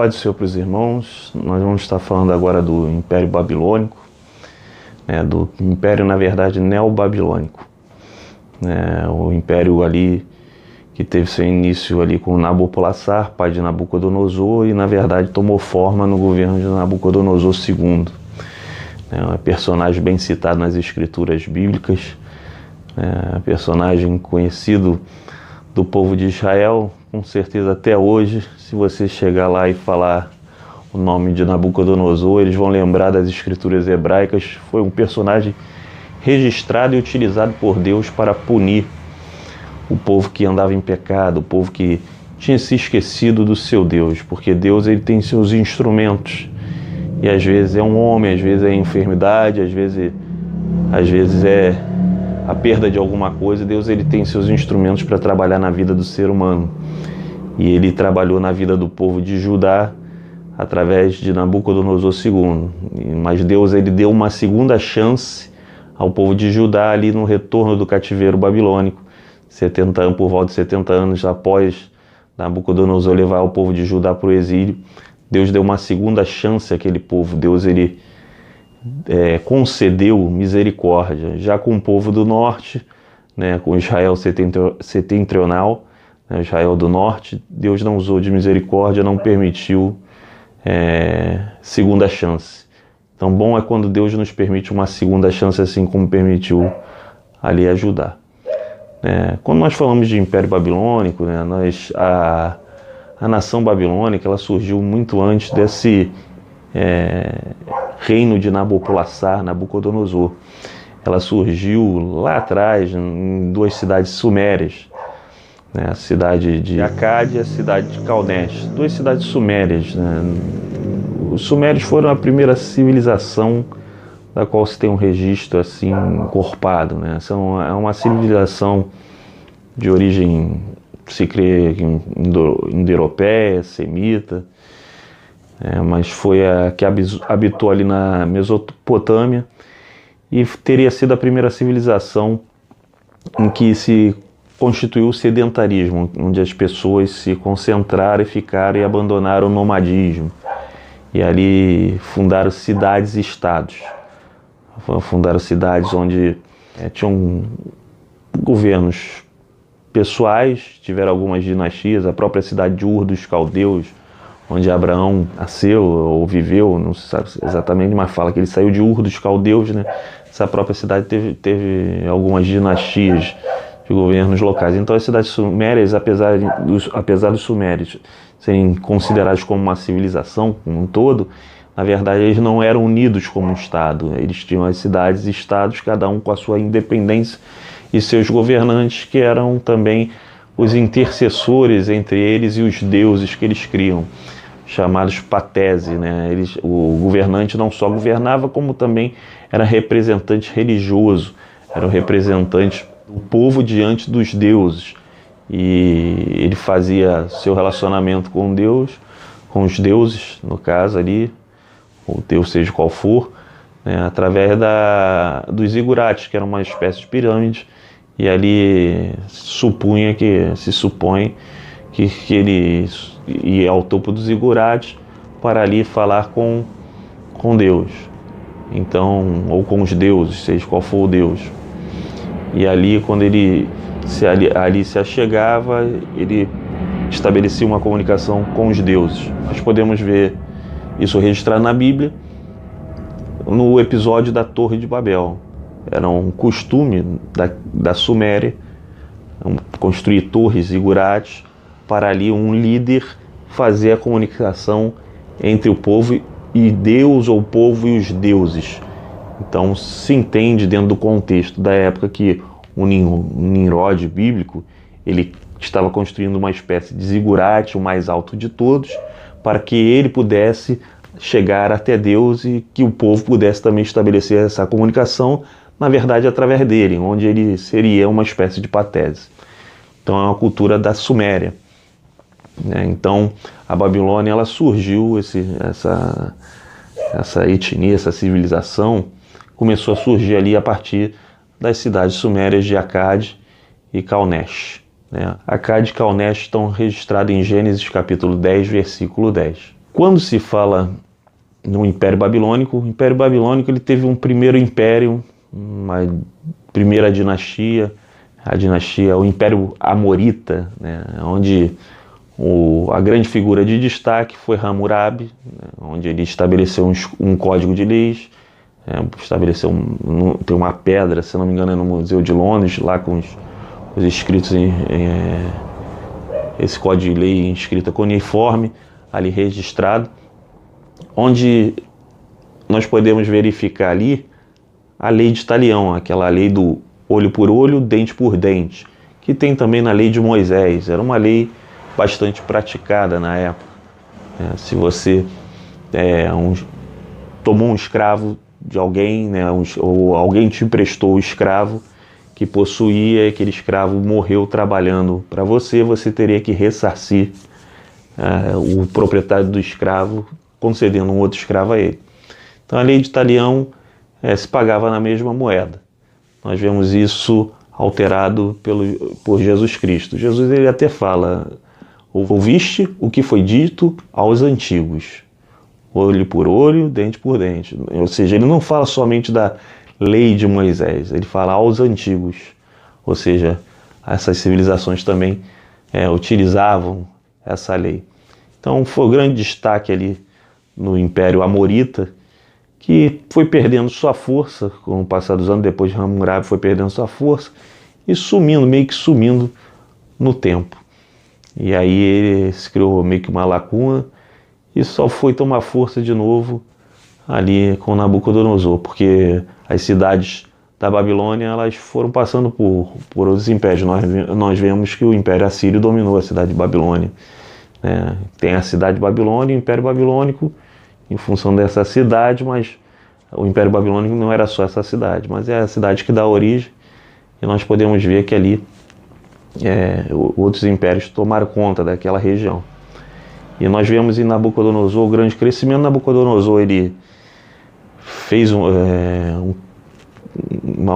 paz do Senhor para os irmãos. Nós vamos estar falando agora do Império Babilônico, do Império, na verdade, Neobabilônico. O Império ali que teve seu início ali com Nabopolassar, pai de Nabucodonosor, e na verdade tomou forma no governo de Nabucodonosor II. Um personagem bem citado nas escrituras bíblicas, personagem conhecido do povo de Israel. Com certeza até hoje, se você chegar lá e falar o nome de Nabucodonosor, eles vão lembrar das escrituras hebraicas. Foi um personagem registrado e utilizado por Deus para punir o povo que andava em pecado, o povo que tinha se esquecido do seu Deus, porque Deus ele tem seus instrumentos, e às vezes é um homem, às vezes é enfermidade, às vezes é a perda de alguma coisa. Deus ele tem seus instrumentos para trabalhar na vida do ser humano, e ele trabalhou na vida do povo de Judá através de Nabucodonosor II, mas Deus ele deu uma segunda chance ao povo de Judá ali no retorno do cativeiro babilônico, por volta de 70 anos após Nabucodonosor levar o povo de Judá para o exílio. Deus deu uma segunda chance àquele povo. Deus ele concedeu misericórdia. Já com o povo do norte, com Israel setentrional, Israel do norte, Deus não usou de misericórdia, não permitiu segunda chance. Então bom é quando Deus nos permite uma segunda chance, assim como permitiu ali a Judá. Quando nós falamos de Império Babilônico, a nação babilônica ela surgiu muito antes desse reino de Nabopolassar, Nabucodonosor. Ela surgiu lá atrás em duas cidades sumérias, a cidade de Akkad e a cidade de Calnesh, duas cidades sumérias. Os sumérios foram a primeira civilização da qual se tem um registro assim encorpado, É uma civilização de origem, se crê, indo-europeia, semita, mas foi a que habitou ali na Mesopotâmia, e teria sido a primeira civilização em que se constituiu o sedentarismo, onde as pessoas se concentraram e ficaram e abandonaram o nomadismo, e ali fundaram cidades e estados. Fundaram cidades onde tinham governos pessoais, tiveram algumas dinastias. A própria cidade de Ur dos Caldeus, onde Abraão nasceu ou viveu, não se sabe exatamente, mas fala que ele saiu de Ur dos Caldeus, Essa própria cidade teve algumas dinastias de governos locais. Então as cidades sumérias, apesar dos sumérios serem considerados como uma civilização como um todo, na verdade eles não eram unidos como um estado. Eles tinham as cidades e estados, cada um com a sua independência, e seus governantes, que eram também os intercessores entre eles e os deuses que eles criam, chamados patese. O governante não só governava, como também era representante religioso, era o representante do povo diante dos deuses, e ele fazia seu relacionamento com Deus, com os deuses, no caso ali, o Deus seja qual for, através dos zigurates, que era uma espécie de pirâmide, e ali se supõe que ele ia ao topo dos zigurates para ali falar com Deus, então, ou com os deuses, seja qual for o Deus. E ali, quando ele se achegava, ele estabelecia uma comunicação com os deuses. Nós podemos ver isso registrado na Bíblia, no episódio da Torre de Babel. Era um costume da Suméria construir torres zigurates para ali um líder fazer a comunicação entre o povo e Deus, ou o povo e os deuses. Então se entende dentro do contexto da época que o Nimrod bíblico ele estava construindo uma espécie de zigurate, o mais alto de todos, para que ele pudesse chegar até Deus e que o povo pudesse também estabelecer essa comunicação, na verdade através dele, onde ele seria uma espécie de patese. Então é uma cultura da Suméria. Então a Babilônia ela surgiu, essa etnia, essa civilização começou a surgir ali a partir das cidades sumérias de Akkad e Calnesh. Akkad e Calnesh estão registrados em Gênesis capítulo 10, versículo 10. quando se fala no Império Babilônico, o Império Babilônico ele teve um primeiro império, uma primeira dinastia, o Império Amorita, né, onde a grande figura de destaque foi Hammurabi, né, onde ele estabeleceu um código de leis, tem uma pedra, se não me engano é no Museu de Londres, lá com os escritos esse código de lei escrito cuneiforme, ali registrado, onde nós podemos verificar ali a lei de Talião, aquela lei do olho por olho, dente por dente, que tem também na lei de Moisés. Era uma lei bastante praticada na época. Se você tomou um escravo de alguém, né, ou alguém te emprestou o escravo que possuía, aquele escravo morreu trabalhando para você, você teria que ressarcir o proprietário do escravo, concedendo um outro escravo a ele. Então a lei de Talião se pagava na mesma moeda. Nós vemos isso alterado por Jesus Cristo. Jesus ele até fala: ouviste o que foi dito aos antigos, olho por olho, dente por dente. Ou seja, ele não fala somente da lei de Moisés, ele fala aos antigos. Ou seja, essas civilizações também utilizavam essa lei. Então foi um grande destaque ali no Império Amorita, que foi perdendo sua força com o passar dos anos. Depois de Hammurabi foi perdendo sua força e meio que sumindo no tempo. E aí ele se criou meio que uma lacuna e só foi tomar força de novo ali com Nabucodonosor, porque as cidades da Babilônia elas foram passando por outros impérios. Nós vemos que o Império Assírio dominou a cidade de Babilônia. Tem a cidade de Babilônia e o Império Babilônico em função dessa cidade, mas o Império Babilônico não era só essa cidade, mas é a cidade que dá origem, e nós podemos ver que ali outros impérios tomaram conta daquela região. E nós vemos em Nabucodonosor o grande crescimento. Nabucodonosor ele fez uma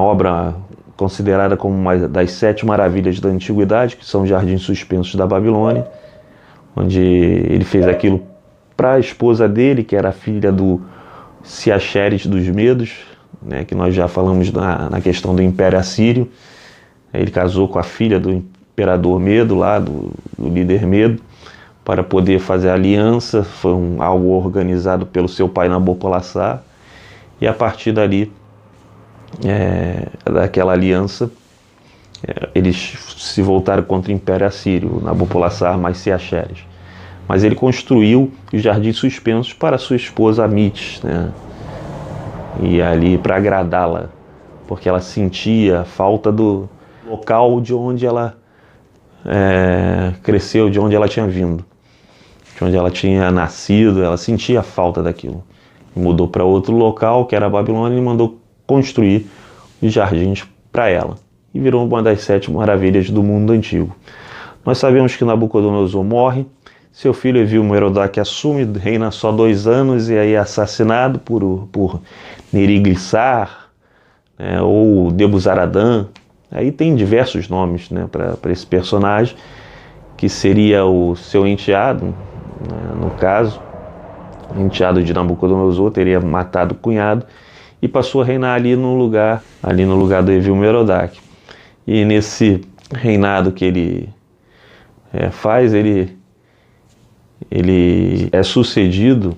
obra considerada como uma das 7 maravilhas da antiguidade, que são os jardins suspensos da Babilônia, onde ele fez aquilo para a esposa dele, que era a filha do Ciaxeres dos Medos, né, que nós já falamos na questão do Império Assírio. Ele casou com a filha do imperador Medo, lá do líder Medo, para poder fazer aliança. Foi algo organizado pelo seu pai Nabopolassar, e a partir dali, daquela aliança, eles se voltaram contra o Império Assírio, Nabopolassar mais Ciaxeres. Mas ele construiu os jardins suspensos para sua esposa Amites, né? E ali para agradá-la, porque ela sentia a falta do local de onde ela cresceu, de onde ela tinha vindo, de onde ela tinha nascido. Ela sentia a falta daquilo. E mudou para outro local, que era a Babilônia, e mandou construir os jardins para ela. E virou uma das 7 maravilhas do mundo antigo. Nós sabemos que Nabucodonosor morre. Seu filho Evil-Merodach assume, reina só 2 anos e aí é assassinado por Neriglissar, ou Nebuzaradan. Aí tem diversos nomes, né, para esse personagem, que seria o seu enteado, né, no caso. O enteado de Nabucodonosor teria matado o cunhado e passou a reinar ali no lugar do Evil-Merodach. E nesse reinado que ele faz, ele é sucedido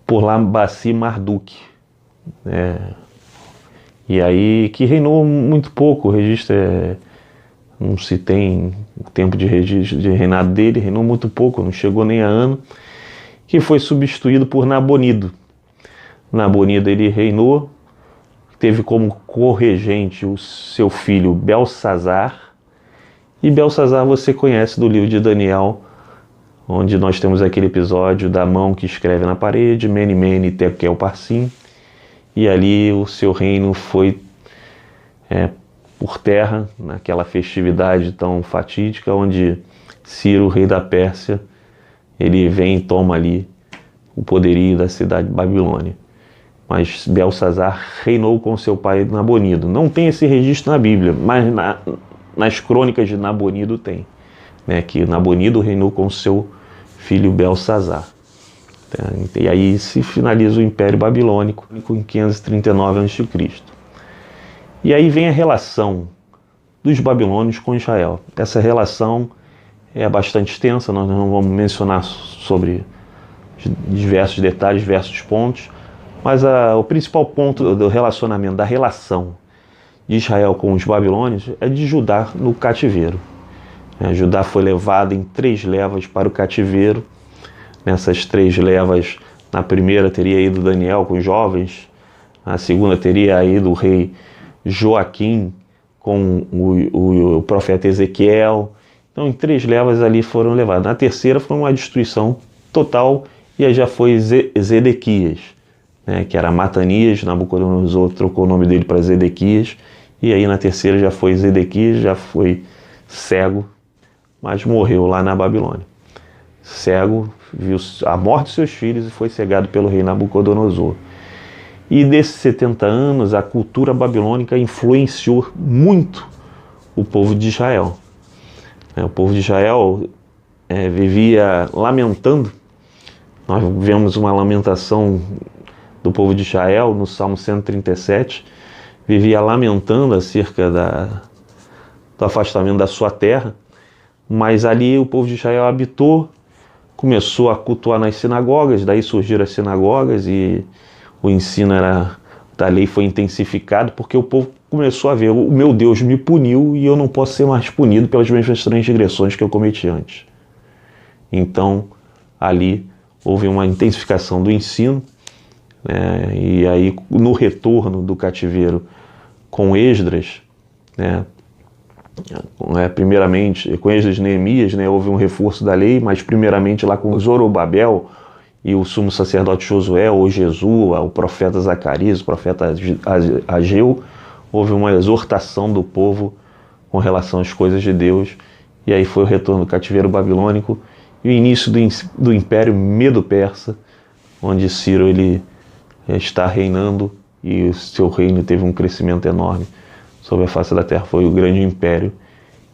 por Lambaci Marduk, e aí que reinou muito pouco. O registro não se tem o tempo de registro de reinado dele, reinou muito pouco, não chegou nem a ano, que foi substituído por Nabonido. Nabonido ele reinou, teve como corregente o seu filho Belsazar, e Belsazar você conhece do livro de Daniel, onde nós temos aquele episódio da mão que escreve na parede, Mene Mene Tekel Parsim, e ali o seu reino foi por terra, naquela festividade tão fatídica, onde Ciro, rei da Pérsia, ele vem e toma ali o poderio da cidade de Babilônia. Mas Belsazar reinou com seu pai Nabonido. Não tem esse registro na Bíblia, mas nas crônicas de Nabonido tem, que Nabonido reinou com seu filho Belsazar. E aí se finaliza o Império Babilônico em 539 a.C. E aí vem a relação dos babilônios com Israel. Essa relação é bastante extensa, nós não vamos mencionar sobre diversos detalhes, diversos pontos, mas o principal ponto do relacionamento, da relação de Israel com os babilônios é de Judá no cativeiro. Judá foi levado em 3 levas para o cativeiro. Nessas 3 levas, na primeira teria ido Daniel com os jovens, na segunda teria ido o rei Joaquim com o profeta Ezequiel. Então, em 3 levas ali foram levados. Na terceira foi uma destruição total, e aí já foi Zedequias, que era Matanias. Nabucodonosor trocou o nome dele para Zedequias, e aí na terceira já foi Zedequias, já foi cego, mas morreu lá na Babilônia. Cego, viu a morte de seus filhos e foi cegado pelo rei Nabucodonosor. E desses 70 anos, a cultura babilônica influenciou muito o povo de Israel. O povo de Israel vivia lamentando. Nós vemos uma lamentação do povo de Israel no Salmo 137, vivia lamentando acerca do afastamento da sua terra, mas ali o povo de Israel habitou, começou a cultuar nas sinagogas, daí surgiram as sinagogas e o ensino da lei foi intensificado, porque o povo começou a ver, o meu Deus me puniu e eu não posso ser mais punido pelas mesmas transgressões que eu cometi antes. Então, ali houve uma intensificação do ensino, e aí no retorno do cativeiro com Esdras, primeiramente com Esdras e Neemias, houve um reforço da lei, mas primeiramente lá com Zorobabel e o sumo sacerdote Josué, ou Jesua, o profeta Zacarias, o profeta Ageu, houve uma exortação do povo com relação às coisas de Deus, e aí foi o retorno do cativeiro babilônico e o início do Império Medo-Persa, onde Ciro ele está reinando e o seu reino teve um crescimento enorme sobre a face da terra. Foi o grande império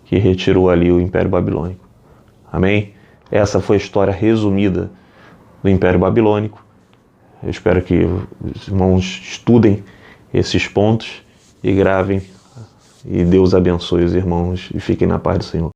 que retirou ali o Império Babilônico. Amém? Essa foi a história resumida do Império Babilônico. Eu espero que os irmãos estudem esses pontos e gravem, e Deus abençoe os irmãos e fiquem na paz do Senhor.